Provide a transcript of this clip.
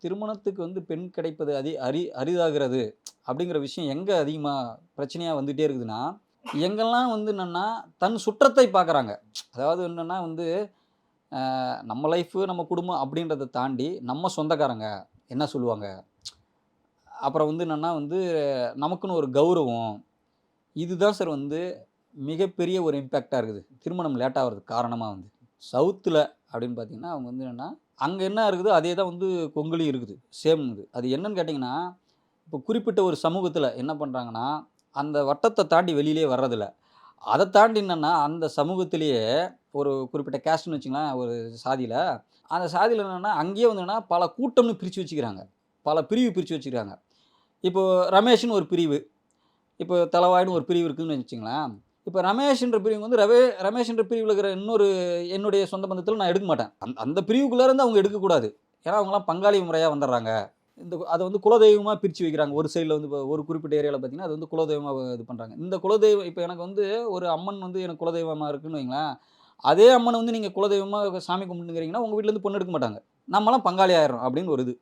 திருமணத்துக்கு வந்து பெண் கிடைப்பது அரிதாகிறது அப்படிங்கிற விஷயம் எங்க அதிகமா பிரச்சனையா வந்துட்டே இருக்குதுன்னா, எங்கெல்லாம் வந்து என்னன்னா, தன் சுற்றத்தை பார்க்குறாங்க. அதாவது என்னன்னா வந்து, நம்ம லைஃபு, நம்ம குடும்பம் அப்படின்றத தாண்டி, நம்ம சொந்தக்காரங்க என்ன சொல்லுவாங்க? அப்புறம் வந்து என்னன்னா வந்து, நமக்குன்னு ஒரு கௌரவம். இதுதான் சார் வந்து மிகப்பெரிய ஒரு இம்பேக்ட்டா இருக்குது. திருமணம் லேட் ஆவறதுக்கு காரணமா வந்து. சவுத்துல அப்படின்னு பார்த்தீங்கன்னா, அவங்க வந்து என்னன்னா, அங்க என்ன இருக்குதோ அதே தான் வந்து கொங்குலயும் இருக்குது. சேம் இது. அது என்னன்னு கேட்டீங்கன்னா, இப்போ குறிப்பிட்ட ஒரு சமூகத்துல என்ன பண்றாங்கன்னா, அந்த வட்டத்த தாண்டி வெளியிலேயே வர்றதில்ல. அத தாண்டி என்னன்னா, அந்த சமூகத்திலேயே ஒரு குறிப்பிட்ட கேஸ்ட்ன்னு வச்சுக்கங்களேன், ஒரு சாதியில. அந்த சாதியில என்னன்னா, அங்கேயே வந்து என்னன்னா, பல கூட்டம்னு பிரிச்சு வச்சுக்கிறாங்க. பல பிரிவு பிரிச்சு வச்சுக்கிறாங்க. இப்போ ரமேஷ்ன்னு ஒரு பிரிவு. இப்போ தளவாய்ன்னு ஒரு பிரிவு இருக்குதுன்னு வச்சுக்கங்களேன். இப்ப ரமேஷ்ன்ற பிரிவு வந்து ரமேஷ்ன்ற பிரிவுல இருக்கிற இன்னொரு என்னுடைய சொந்த பந்தத்தில நான் எடுக்க மாட்டேன். அந்த பிரிவுக்குள்ள இருந்து அவங்க எடுக்கக்கூடாது. ஏன்னா, அவங்கலாம் பங்காளி முறையா வந்துர்றாங்க. அத வந்து குலதெய்வமா பிரிச்சு வைக்கிறாங்க. ஒரு சைட்ல வந்து இப்ப ஒரு குறிப்பிட்ட ஏரியால பார்த்தீங்கன்னா, அது வந்து குலதெய்வமா இது பண்றாங்க. இந்த குலதெய்வம் இப்ப எனக்கு வந்து ஒரு அம்மன் வந்து எனக்கு குலதெய்வமா இருக்குன்னு வைங்களேன். அதே அம்மன வந்து நீங்க குலதெய்வமா சாமி கும்பிட்டுக்கிறீங்கன்னா, உங்க வீட்ல இருந்து பொண்ணு எடுக்க மாட்டாங்க. நம்மலாம் பங்காளி ஆயிடுறோம் அப்படின்னு ஒரு இது.